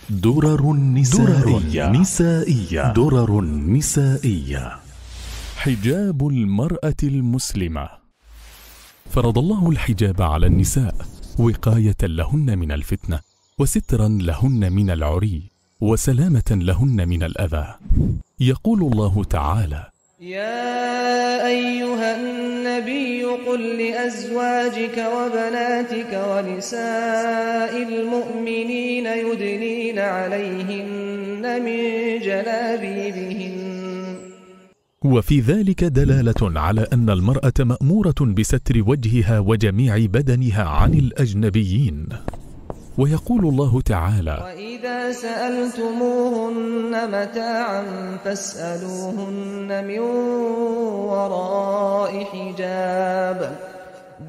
درر نسائية. درر نسائية. حجاب المرأة المسلمة. فرض الله الحجاب على النساء وقاية لهن من الفتنة، وسترا لهن من العري، وسلامة لهن من الأذى. يقول الله تعالى: يا أيها النبي قل لأزواجك وبناتك ونساء المؤمنين يدنين عليهن من جلابيبهن. وفي ذلك دلالة على أن المرأة مأمورة بستر وجهها وجميع بدنها عن الأجنبيين. ويقول الله تعالى: وإذا سألتموهن متاعا فاسألوهن من وراء حجاب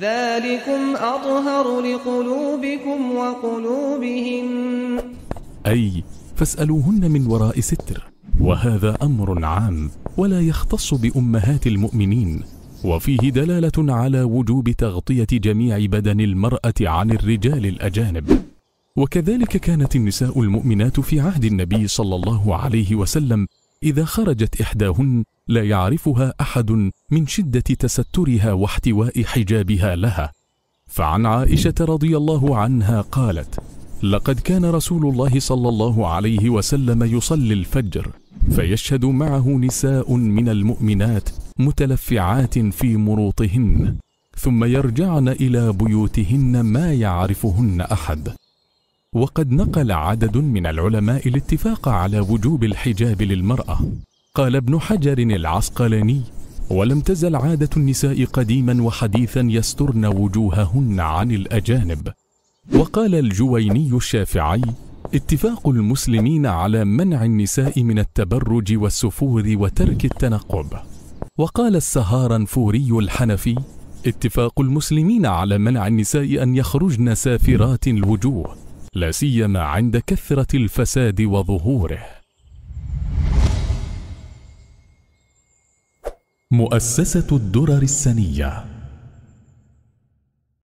ذلكم أطهر لقلوبكم وقلوبهن. أي فاسألوهن من وراء ستر، وهذا أمر عام ولا يختص بأمهات المؤمنين، وفيه دلالة على وجوب تغطية جميع بدن المرأة عن الرجال الأجانب. وكذلك كانت النساء المؤمنات في عهد النبي صلى الله عليه وسلم إذا خرجت إحداهن لا يعرفها أحد من شدة تسترها واحتواء حجابها لها. فعن عائشة رضي الله عنها قالت: لقد كان رسول الله صلى الله عليه وسلم يصلي الفجر فيشهد معه نساء من المؤمنات متلفعات في مروطهن، ثم يرجعن إلى بيوتهن ما يعرفهن أحد. وقد نقل عدد من العلماء الاتفاق على وجوب الحجاب للمرأة. قال ابن حجر العسقلاني: ولم تزل عادة النساء قديما وحديثا يسترن وجوههن عن الأجانب. وقال الجويني الشافعي: اتفاق المسلمين على منع النساء من التبرج والسفور وترك التنقب. وقال السهارنفوري الحنفي: اتفاق المسلمين على منع النساء أن يخرجن سافرات الوجوه، لا سيما عند كثرة الفساد وظهوره. مؤسسة الدرر السنية.